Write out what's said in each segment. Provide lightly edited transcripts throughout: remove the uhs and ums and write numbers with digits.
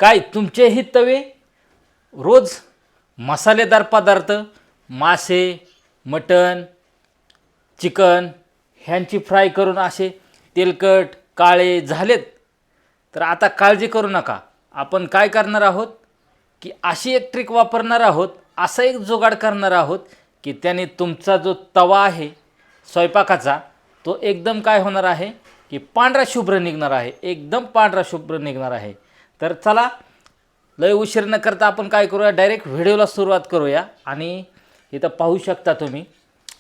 काय तुमचेही तवे रोज मसालेदार पदार्थ, मासे, मटण, चिकन ह्यांची फ्राय करून असे तेलकट काळे झालेत? तर आता काळजी करू नका. आपण काय करणार आहोत की अशी एक ट्रिक वापरणार आहोत, असा एक जुगाड करणार आहोत की त्याने तुमचा जो तवा आहे स्वयंपाकाचा तो एकदम काय होणार आहे की पांढरा शुभ्र निघणार आहे, एकदम पांढरा शुभ्र निघणार आहे. तर चला लय उशीर न करता आपण काय करूया, डायरेक्ट व्हिडिओला सुरुवात करूया. आणि इथं पाहू शकता तुम्ही,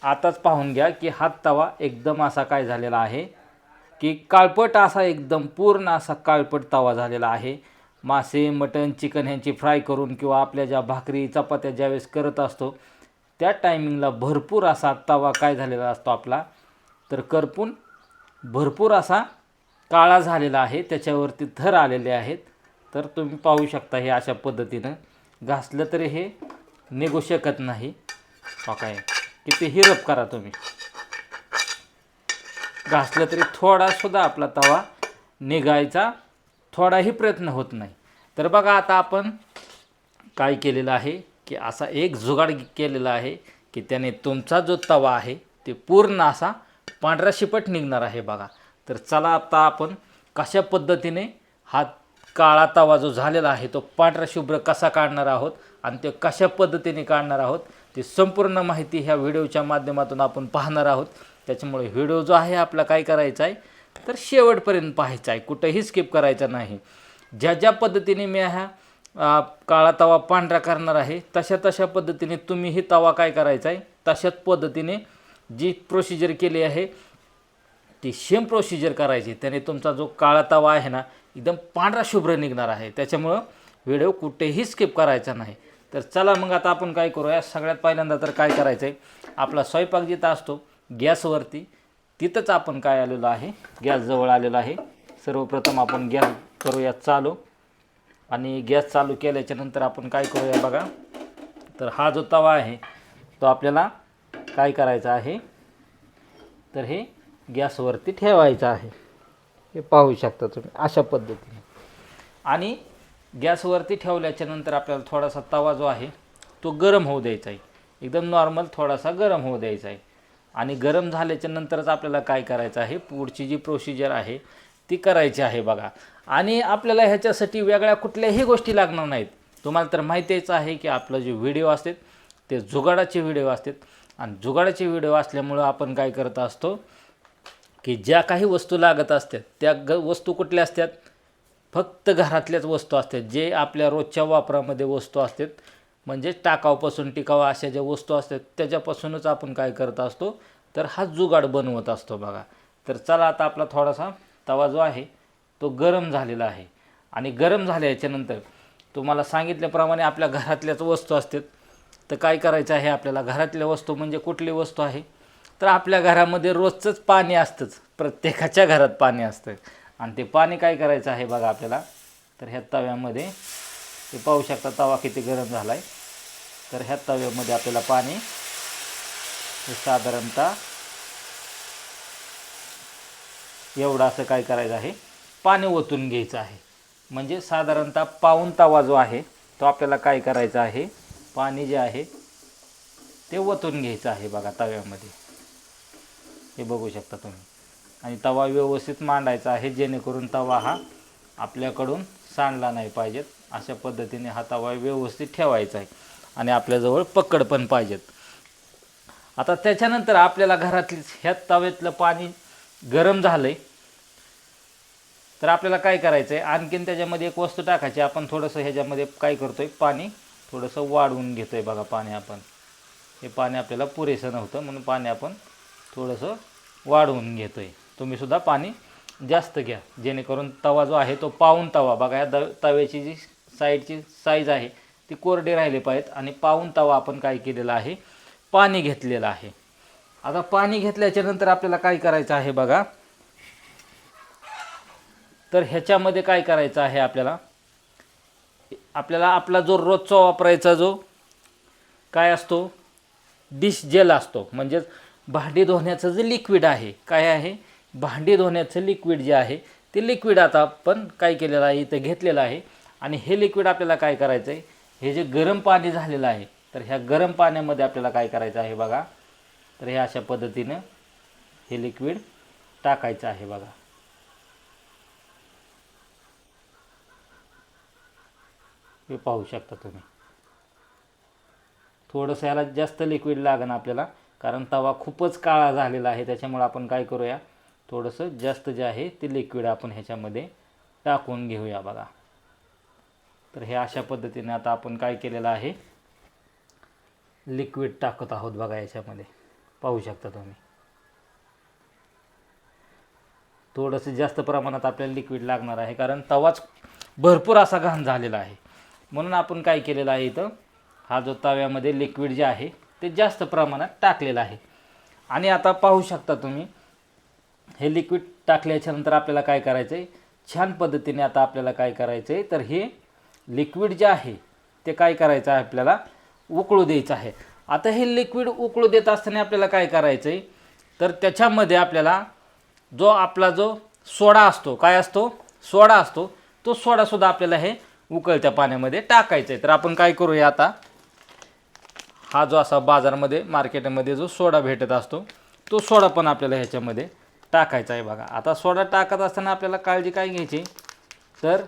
आताच पाहून घ्या की हा तवा एकदम असा काय झालेला आहे की काळपट असा, एकदम पूर्ण असा काळपट तवा झालेला आहे. मासे मटण चिकन ह्यांची फ्राय करून किंवा आपल्या ज्या भाकरी चपात्या ज्यावेळेस करत असतो त्या टायमिंगला भरपूर असा तवा काय झालेला असतो आपला, तर करपून भरपूर असा काळा झालेला आहे, त्याच्यावरती थर आलेले आहेत. तर तुम्ही पाहू शकता हे अशा पद्धतीनं घासलं तरी हे निघू शकत नाही. काय कितीही रब करा तुम्ही, घासलं तरी थोडासुद्धा आपला तवा निघायचा थोडाही प्रयत्न होत नाही. तर बघा आता आपण काय केलेलं आहे की असा एक जुगाड केलेला आहे की त्याने तुमचा जो तवा आहे ते पूर्ण असा पांढरा शिपट निघणार आहे बघा. तर चला आता आपण कशा पद्धतीने हा काळा तवा जो झालेला आहे तो पांढरा शुभ्र कसा काढणार आहोत आणि ते कशा पद्धतीने काढणार आहोत ती संपूर्ण माहिती ह्या व्हिडिओच्या माध्यमातून आपण पाहणार आहोत. त्याच्यामुळे व्हिडिओ जो आहे आपला काय करायचा आहे तर शेवटपर्यंत पाहायचा आहे, कुठेही स्किप करायचा नाही. ज्या ज्या पद्धतीने मी ह्या काळा तवा पांढरा करणार आहे तशा तशा पद्धतीने तुम्हीही तवा काय करायचा आहे तशाच पद्धतीने जी प्रोसिजर केली आहे ती सेम प्रोसिजर करायची. त्याने तुमचा जो काळा तवा आहे ना एकदम पांढरा शुभ्र निघणार आहे. त्याच्यामुळं व्हिडिओ कुठेही स्किप करायचा नाही. तर चला मग आता आपण काय करूया, सगळ्यात पहिल्यांदा तर काय करायचं आहे, आपला स्वयंपाक जिथं असतो गॅसवरती तिथंच आपण काय आलेलो आहे, गॅस जवळ आलेलो आहे. सर्वप्रथम आपण गॅस करूया चालू. आणि गॅस चालू केल्याच्यानंतर आपण काय करूया बघा, तर हा जो तवा आहे तो आपल्याला काय करायचा आहे तर हे गॅसवरती ठेवायचं आहे. हे पाहू शकता तुम्ही अशा पद्धतीने. आणि गॅसवरती ठेवल्याच्यानंतर आपल्याला थोडासा तवा जो आहे तो गरम होऊ द्यायचा आहे, एकदम नॉर्मल थोडासा गरम होऊ द्यायचा आहे. आणि गरम झाल्याच्यानंतरच आपल्याला काय करायचं आहे, पुढची जी प्रोसिजर आहे ती करायची आहे बघा. आणि आपल्याला ह्याच्यासाठी वेगळ्या कुठल्याही गोष्टी लागणार नाहीत. तुम्हाला तर माहितीच आहे की आपलं जे व्हिडिओ असतात ते जुगाडाचे व्हिडिओ असतात. आणि जुगाडाचे व्हिडिओ असल्यामुळं आपण काय करत असतो की ज्या काही वस्तू लागत असतात त्या वस्तू कुठल्या असतात, फक्त घरातल्याच वस्तू असतात, जे आपल्या रोजच्या वापरामध्ये वस्तू असतात, म्हणजे टाकाऊपासून टिकाऊ अशा ज्या वस्तू असतात त्याच्यापासूनच आपण काय करत असतो तर हा जुगाड बनवत असतो बघा. तर चला आता आपला थोडासा तवा जो आहे तो गरम झालेला आहे. आणि गरम झाल्याच्यानंतर तुम्हाला सांगितल्याप्रमाणे आपल्या घरातल्याच वस्तू असतात. तर काय करायचं आहे आपल्याला, घरातल्या वस्तू म्हणजे कुठली वस्तू आहे तर आपल्या घरामध्ये रोजचंच पाणी असतंच, प्रत्येकाच्या घरात पाणी असतं. आणि ते पाणी काय करायचं आहे बघा आपल्याला, तर ह्या तव्यामध्ये ते पाहू शकता तवा किती गरम झाला आहे. तर ह्या तव्यामध्ये आपल्याला पाणी हे साधारणतः एवढं असं काय करायचं आहे पाणी ओतून घ्यायचं आहे. म्हणजे साधारणतः पाऊण तवा जो आहे तो आपल्याला काय करायचं आहे, पाणी जे आहे ते ओतून घ्यायचं आहे बघा तव्यामध्ये. हे बघू शकता तुम्ही. आणि तवा व्यवस्थित मांडायचा आहे जेणेकरून तवा हा आपल्याकडून सांडला नाही पाहिजेत. अशा पद्धतीने हा तवा व्यवस्थित ठेवायचा आहे. आणि आपल्याजवळ पकड पण पाहिजेत. आता त्याच्यानंतर आपल्याला घरातली ह्या तव्यातलं पाणी गरम झालं आहे तर आपल्याला काय करायचं आहे, आणखीन त्याच्यामध्ये एक वस्तू टाकायची. आपण थोडंसं ह्याच्यामध्ये काय करतो आहे, पाणी थोडंसं वाढवून घेतो आहे बघा. पाणी आपण हे पाणी आपल्याला पुरेसं नव्हतं म्हणून पाणी आपण थोडंसं वाढवून घेतो आहे. तुम्हीसुद्धा पाणी जास्त घ्या जेणेकरून तवा जो आहे तो पाऊण तवा बघा. ह्या तव्याची जी साईडची साईज आहे ती कोरडी राहिली पाहिजेत. आणि पाऊण तवा आपण काय केलेलं आहे, पाणी घेतलेलं आहे. आता पाणी घेतल्याच्यानंतर आपल्याला काय करायचं आहे बघा, तर ह्याच्यामध्ये काय करायचं आहे आपल्याला आपला जो रोजचा वापरायचा जो काय असतो डिश जेल असतो, म्हणजेच भांडी धुण्याचं जे लिक्विड आहे, काय आहे भांडी धुण्याचं लिक्विड जे आहे ते लिक्विड आता आपण काय केलेलं आहे इथं घेतलेलं आहे. आणि हे लिक्विड आपल्याला काय करायचं आहे, हे जे गरम पाणी झालेलं आहे तर ह्या गरम पाण्यामध्ये आपल्याला काय करायचं आहे बघा. तर हे अशा पद्धतीनं हे लिक्विड टाकायचं आहे बघा. हे पाहू शकता तुम्ही. थोडंसं याला जास्त लिक्विड लागेल आपल्याला, कारण तवा खूपच काळा झालेला आहे. त्याच्यामुळे आपण काय करूया, थोडंसं जास्त जे आहे ते लिक्विड आपण ह्याच्यामध्ये टाकून घेऊया बघा. तर हे अशा पद्धतीने आता आपण काय केलेलं आहे, लिक्विड टाकत आहोत बघा याच्यामध्ये. पाहू शकता तुम्ही. थोडंसं जास्त प्रमाणात आपल्याला लिक्विड लागणार आहे, कारण तवाच भरपूर असा घाण झालेला आहे. म्हणून आपण काय केलेलं आहे, इथं हा जो तव्यामध्ये लिक्विड जे आहे ते जास्त प्रमाणात टाकलेलं आहे. आणि आता पाहू शकता तुम्ही, हे लिक्विड टाकल्याच्यानंतर आपल्याला काय करायचं आहे, छान पद्धतीने आता आपल्याला काय करायचं आहे, तर हे लिक्विड जे आहे ते काय करायचं आहे, आपल्याला उकळू द्यायचं आहे. आता हे लिक्विड उकळू देत असताना आपल्याला काय करायचं आहे, तर त्याच्यामध्ये आपल्याला जो आपला जो सोडा असतो, काय असतो, सोडा असतो, तो सोडासुद्धा आपल्याला हे उकळत्या पाण्यामध्ये टाकायचं आहे. तर आपण काय करूया, आता हा जो असा बाजारामध्ये मार्केटमध्ये जो सोडा भेटत असतो तो सोडा पण आपल्याला ह्याच्यामध्ये टाकायचा आहे बघा. आता सोडा टाकत असताना आपल्याला काळजी काय घ्यायची, तर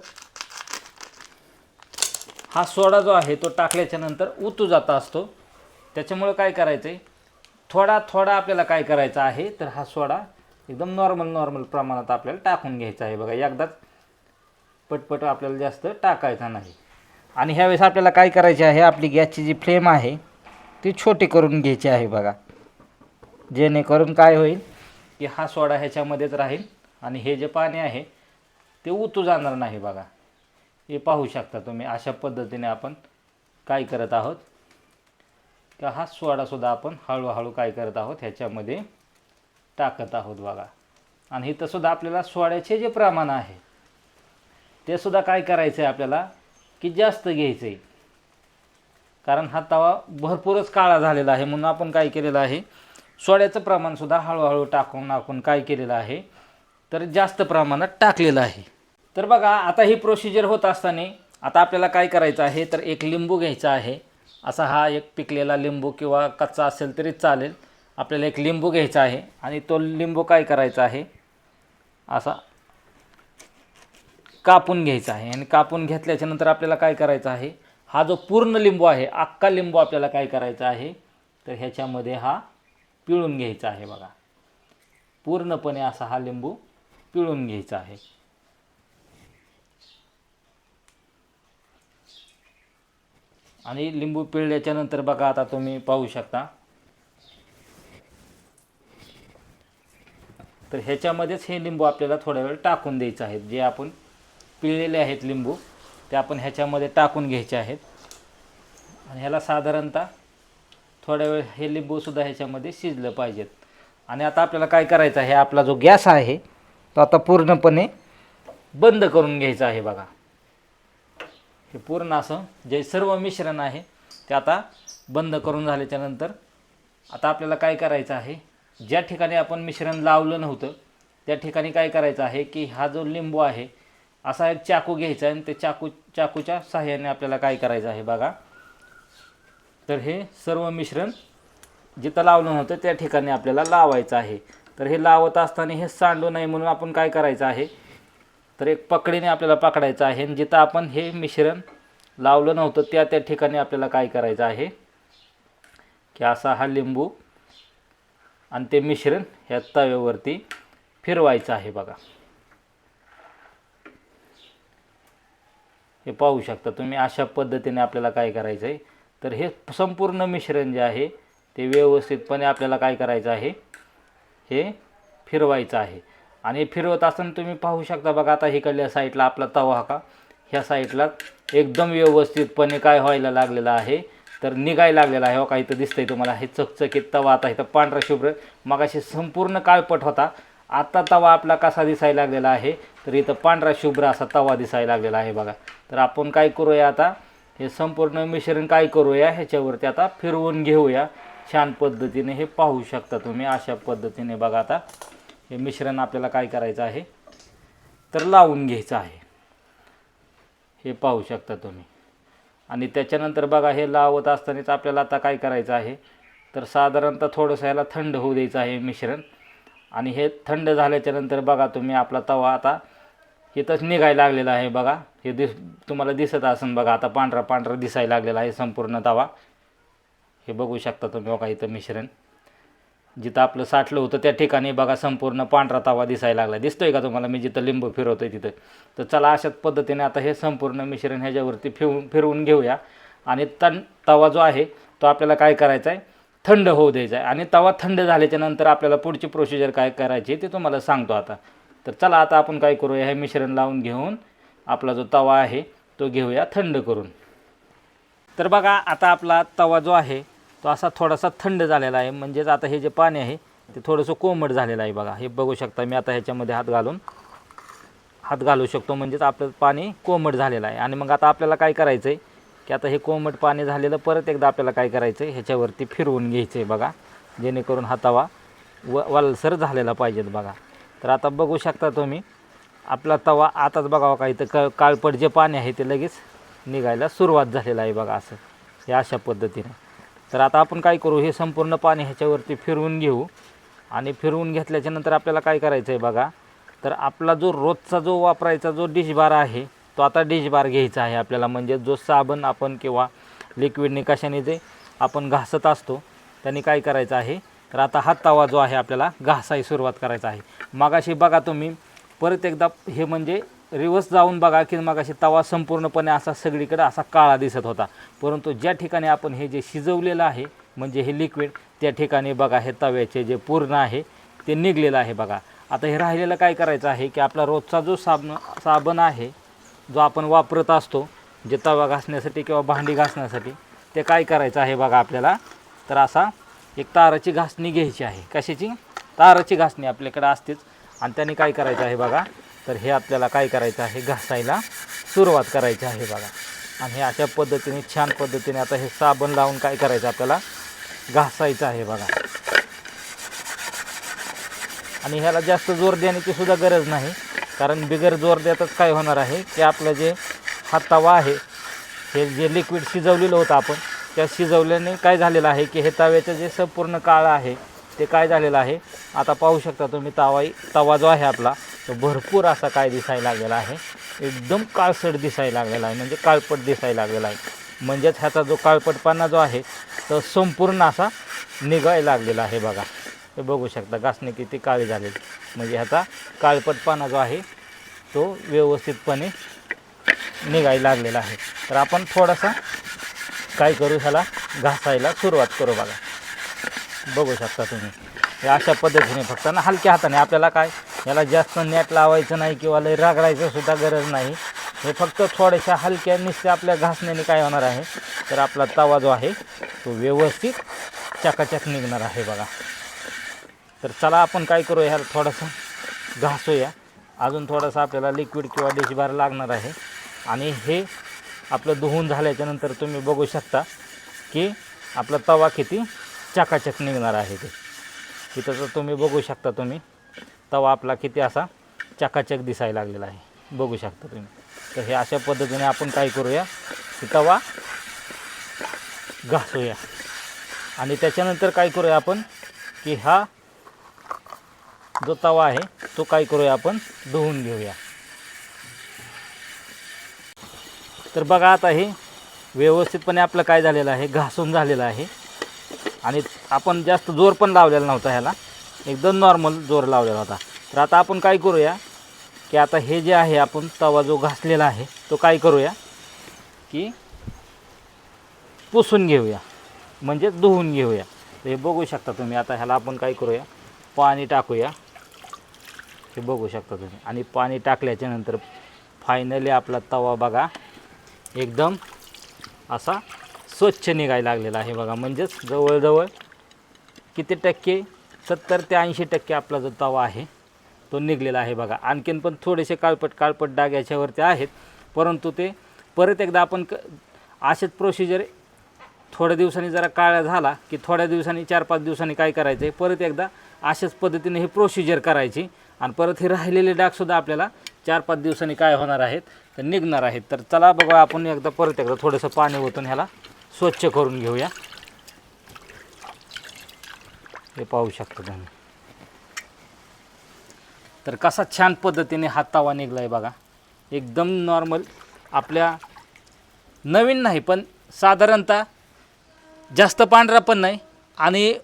हा सोडा जो आहे तो टाकल्याच्या नंतर उतू जात असतो. त्याच्यामुळे काय करायचं आहे, थोडा थोडा आपल्याला काय करायचं आहे, तर हा सोडा एकदम नॉर्मल प्रमाणात आपल्याला टाकून घ्यायचा आहे बघा. एकदाच पटपट आपल्याला जास्त टाकायचा नाही. आणि ह्यावेळेस आपल्याला काय करायचे आहे, आपली गॅसची जी फ्लेम आहे ती छोटी करून घ्यायची आहे बघा, जेणेकरून काय होईल की हा सोडा ह्याच्यामध्येच राहील आणि हे जे पाणी आहे ते उतू जाणार नाही बघा. हे पाहू शकता तुम्ही. अशा पद्धतीने आपण काय करत आहोत, का हा सोडासुद्धा आपण हळूहळू काय करत आहोत, ह्याच्यामध्ये टाकत आहोत बघा. आणि इथंसुद्धा आपल्याला सोड्याचे जे प्रमाण आहे ते सुद्धा काय करायचं आहे आपल्याला, की जास्त घ्यायचं आहे. कारण हा तवा भरपूरच काळा झालेला आहे, म्हणून आपण काय केलेलं आहे, सोड्याचं प्रमाणसुद्धा हळूहळू टाकून आपण काय केलेलं आहे, तर जास्त प्रमाणात टाकलेलं आहे. तर बघा, आता ही प्रोसिजर होत असताना आता आपल्याला काय करायचं आहे, तर एक लिंबू घ्यायचा आहे. असा हा एक पिकलेला लिंबू किंवा कच्चा असेल तरी चालेल. आपल्याला एक लिंबू घ्यायचा आहे आणि तो लिंबू काय करायचा आहे, असा कापून घ्यायचा आहे. आणि कापून घेतल्याच्यानंतर आपल्याला काय करायचं आहे, हा जो पूर्ण लिंबू आहे, अख्खा लिंबू आपल्याला काय करायचा आहे, तर ह्याच्यामध्ये हा पिळून घ्यायचा आहे बघा. पूर्णपणे असा हा लिंबू पिळून घ्यायचा आहे. आणि लिंबू पिळल्याच्या नंतर बघा, आता तुम्ही पाहू शकता, तर ह्याच्यामध्येच हे लिंबू आपल्याला थोडा वेळ टाकून द्यायचं आहे. जे आपण पिळलेले आहेत लिंबू ते आपण ह्याच्यामध्ये टाकून घ्यायचे आहेत. आणि ह्याला साधारणतः थोडा वेळ हे लिंबूसुद्धा ह्याच्यामध्ये शिजलं पाहिजेत. आणि आता आपल्याला काय करायचं आहे, आपला जो गॅस आहे तो आता पूर्णपणे बंद करून घ्यायचा आहे बघा. हे पूर्ण असं जे सर्व मिश्रण आहे ते आता बंद करून झाल्याच्यानंतर आता आपल्याला काय करायचं आहे, ज्या ठिकाणी आपण मिश्रण लावलं नव्हतं त्या ठिकाणी काय करायचं आहे, की हा जो लिंबू आहे असा एक चाकू घ्यायचा आणि ते चाकूच्या सहाय्याने आपल्याला काय करायचं आहे बघा, तर हे सर्व मिश्रण जिथं लावलं नव्हतं त्या ठिकाणी आपल्याला लावायचं आहे. तर हे लावत असताना हे सांडू नये म्हणून आपण काय करायचं आहे, तर एक पकडीने आपल्याला पकडायचं आहे आणि जिथं आपण हे मिश्रण लावलं नव्हतं त्या ठिकाणी आपल्याला काय करायचं आहे, की असा हा लिंबू आणि ते मिश्रण ह्या तव्यावरती फिरवायचं आहे बघा. हे पाहू शकता तुम्ही. अशा पद्धतीने आपल्याला काय करायचं आहे, तर हे संपूर्ण मिश्रण जे आहे ते व्यवस्थितपणे आपल्याला काय करायचं आहे, हे फिरवायचं आहे. आणि फिरवत असताना तुम्ही पाहू शकता बघा, आता इकडल्या साईडला आपला तवा का ह्या साईडला एकदम व्यवस्थितपणे काय व्हायला लागलेला आहे, तर निघायला लागलेला आहे. हो का, इथं दिसतंय तुम्हाला हे चकचकीत तवा. आता इथं पांढरा शुभ्र, मगाशी संपूर्ण काळपट होता, आता तवा आपला कसा दिसायला लागलेला आहे, तर इथं पांढरा शुभ्र असा तवा दिसायला लागलेला आहे बघा. तर आपण काय करूया, आता हे संपूर्ण मिश्रण काय करूया, ह्याच्यावरती आता फिरवून घेऊया छान पद्धतीने. हे पाहू शकता तुम्ही. अशा पद्धतीने बघा, आता हे मिश्रण आपल्याला काय करायचं आहे, तर लावून घ्यायचं आहे. हे पाहू शकता तुम्ही। आणि त्याच्यानंतर बघा हे लावत असतानाच आपल्याला आता काय करायचं आहे, तर साधारणतः थोडंसं ह्याला थंड होऊ द्यायचं आहे मिश्रण। आणि हे थंड झाल्याच्यानंतर बघा तुम्ही आपला तवा आता इथंच निघायला लागलेला आहे बघा। हे तुम्हाला दिसत असेल बघा, आता पांढरा पांढरा दिसायला लागलेला आहे संपूर्ण तवा। हे बघू शकता तुम्ही बघा, इथं मिश्रण जिथं आपलं साठलं होतं त्या ठिकाणी बघा संपूर्ण पांढरा तवा दिसायला लागला। दिसतोय का तुम्हाला मी जिथं लिंबू फिरवतोय तिथं? तर चला अशाच पद्धतीने आता हे संपूर्ण मिश्रण ह्याच्यावरती फिरवून घेऊया। आणि तवा जो आहे तो आपल्याला काय करायचा आहे, थंड होऊ द्यायचा आहे। आणि तवा थंड झाल्याच्या नंतर आपल्याला पुढची प्रोसिजर काय करायची ते तुम्हाला सांगतो आता। तर चला आता आपण काय करूया, हे मिश्रण लावून घेऊन आपला जो तवा आहे तो घेऊया थंड करून। तर बघा आता आपला तवा जो आहे तो असा थोडासा थंड झालेला आहे, म्हणजेच आता हे जे पाणी आहे ते थोडंसं कोमट झालेलं आहे बघा। हे बघू शकता मी आता ह्याच्यामध्ये हात घालू शकतो, म्हणजेच आपलं पाणी कोमट झालेलं आहे। आणि मग आता आपल्याला काय करायचं आहे की आता हे कोमट पाणी झालेलं परत एकदा आपल्याला काय करायचं आहे, ह्याच्यावरती फिरवून घ्यायचं आहे बघा, जेणेकरून हा तवा वालसर झालेला पाहिजेत बघा। तर आता बघू शकता तुम्ही आपला तवा आताच बघावा का इथं काळपट जे पाणी आहे ते लगेच निघायला सुरुवात झालेलं आहे बघा, असं हे अशा पद्धतीने। तर आता आपण काय करू, हे संपूर्ण पाणी ह्याच्यावरती फिरवून घेऊ। आणि फिरवून घेतल्याच्या नंतर आपल्याला काय करायचं आहे बघा, तर आपला जो रोजचा जो वापरायचा जो डिशबार आहे तो आता डिशबार घ्यायचा आहे आपल्याला। म्हणजे जो साबण आपण किंवा लिक्विडने कशाने जे आपण घासत असतो त्यांनी काय करायचं आहे, तर आता हा तवा जो आहे आपल्याला घासायला सुरुवात करायचा आहे। मगाशी बघा तुम्ही परत एकदा हे म्हणजे रिवर्स जाऊन बघा की मगाशी तवा संपूर्णपणे असा सगळीकडे असा काळा दिसत होता, परंतु ज्या ठिकाणी आपण हे जे शिजवलेलं आहे म्हणजे हे लिक्विड त्या ठिकाणी बघा हे तव्याचे जे पूर्ण आहे ते निघलेलं आहे बघा। आता हे राहिलेलं काय करायचं आहे की आपला रोजचा जो साबण आहे जो आपण वापरत असतो जे तवा घासण्यासाठी किंवा भांडी घासण्यासाठी, ते काय करायचं आहे बघा आपल्याला, तर असा एक ताराची घासणी घ्यायची आहे। कशाची? ताराची घासणी आपल्याकडे असतेच। आणि त्याने काय करायचं आहे बघा, तर हे आपल्याला काय करायचं आहे, घासायला सुरुवात करायची आहे बघा। आणि हे अशा पद्धतीने छान पद्धतीने आता हे साबण लावून काय करायचं आपल्याला घासायचं आहे बघा। आणि ह्याला जास्त जोर देण्याची सुद्धा गरज नाही, कारण बिगर जोर देताच काय होणार आहे की आपलं जे हा तवा आहे हे जे लिक्विड शिजवलेलं होतं आपण त्या शिजवल्याने काय झालेलं आहे की हे तव्याचं जे संपूर्ण काळं आहे ते काय झालेलं आहे, आता पाहू शकता तुम्ही तवा जो आहे आपला तो भरपूर असा काय दिसायला लागलेला आहे, एकदम काळसट दिसायला लागलेला आहे, म्हणजे काळपट दिसायला लागलेला आहे। म्हणजेच ह्याचा जो काळपटपणा जो आहे तो संपूर्ण असा निघायला लागलेला आहे बघा। हे बघू शकता घासणी किती काळी झालेली, म्हणजे ह्याचा काळपटपणा जो आहे तो व्यवस्थितपणे निघायला लागलेला आहे। तर आपण थोडासा काय करू, ह्याला घासायला सुरुवात करू बघा। बघू शकता तुम्ही हे अशा पद्धतीने फक्त ना हलक्या हाताने, आपल्याला काय याला जास्त नेट लावायचं नाही किंवा लय रगडायचं सुद्धा गरज नाही। हे फक्त थोड्याशा हलक्या नुसत्या आपल्या घासण्याने काय होणार आहे, तर आपला तवा जो आहे तो व्यवस्थित चकाचक निघणार आहे बघा। तर चला आपण काय करू, ह्याला थोडंसं घासूया। अजून थोडंसं आपल्याला लिक्विड किंवा डिशबार लागणार आहे। आणि हे आपलं धुवून झाल्याच्यानंतर तुम्ही बघू शकता की आपला तवा किती चकाचक निघणार आहे ते। इथं तर तुम्ही बघू शकता तुम्ही तवा आपला किती असा चकाचक दिसायला लागलेला आहे, बघू शकता तुम्ही। तर हे अशा पद्धतीने आपण काय करूया की तवा घासूया। आणि त्याच्यानंतर काय करूया आपण की हा जो तवा आहे तो काय करूया आपण धुवून घेऊया। तर बघा आता हे व्यवस्थितपणे आपलं काय झालेलं आहे, घासून झालेलं आहे। आणि आपण जास्त जोर पण लावलेला नव्हता, ह्याला एकदम नॉर्मल जोर लावलेला होता। तर आता आपण काय करूया की आता हे जे आहे आपण तवा जो घासलेला आहे तो काय करूया की पुसून घेऊया, म्हणजे धुवून घेऊया। तर हे बघू शकता तुम्ही आता ह्याला आपण काय करूया, पाणी टाकूया, हे बघू शकता तुम्ही। आणि पाणी टाकल्याच्या नंतर फायनली आपला तवा बघा एकदम असा स्वच्छ निघायला लागलेला आहे बघा। म्हणजेच जवळजवळ किती टक्के, 70 ते 80% आपला जो तवा आहे तो निघलेला आहे बघा। आणखीन पण थोडेसे काळपट डाग याच्यावरती आहेत, परंतु ते परत एकदा आपण असेच प्रोसिजर थोड्या दिवसांनी जरा काळा झाला की थोड्या दिवसांनी 4-5 दिवसांनी काय करायचं आहे, परत एकदा अशाच पद्धतीने ही प्रोसिजर करायची। आणि परत हे राहिलेले डागसुद्धा आपल्याला 4-5 दिवसांनी काय होणार आहेत तर निघणार आहेत. तर चला बघा आपण एकदा परत एकदा थोडंसं पाणी ओतून ह्याला स्वच्छ करून घेऊया. हे पाहू शकता तुम्ही. तर कसा छान पद्धतीने हा तवा निघला आहे बघा. एकदम नॉर्मल आपल्या नवीन नाही पण साधारणतः जास्त पांढरा पण नाही. आणि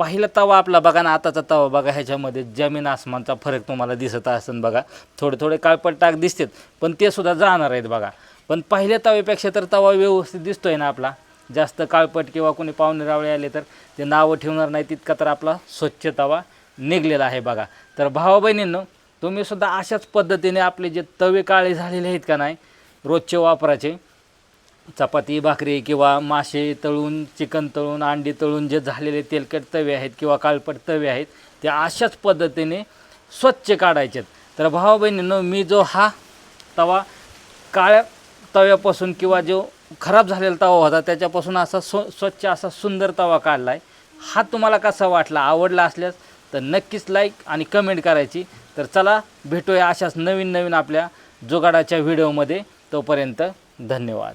पहिला तवा आपला बघा ना, आताचा तवा बघा, ह्याच्यामध्ये जमीन आसमानचा फरक तुम्हाला दिसत असेल बघा. थोडे थोडे काळपट टाक दिसतात पण ते सुद्धा जाणार आहेत बघा. पण पहिल्या तव्यापेक्षा तर तवा व्यवस्थित दिसतोय ना आपला. जास्त काळपट किंवा कोणी पाहुणे रावळे आले तर ते नावं ठेवणार नाही तितका तर आपला स्वच्छ तवा निघलेला आहे बघा. तर भावा बहिणींनो, तुम्ही सुद्धा अशाच पद्धतीने आपले जे तवे काळे झालेले आहेत का नाही रोजचे वापराचे, चपाती भाकरी किंवा मासे तळून, चिकन तळून, अंडी तळून जे झालेले तेलकट तवे आहेत किंवा काळपट तवे आहेत ते अशाच पद्धतीने स्वच्छ काढायचे. तर भावा बहिणींनो, मी जो हा तवा काळ्या तव्यापासून किंवा जो खराब झालेला तवा होता त्याच्यापासून असा स्वच्छ असा सुंदर तवा काढला आहे. हा तुम्हाला कसा वाटला, आवडला असल्यास तर नक्कीच लाईक आणि कमेंट करायची. तर चला भेटूया अशाच नवीन नवीन आपल्या जुगाडाच्या व्हिडिओमध्ये. तोपर्यंत धन्यवाद.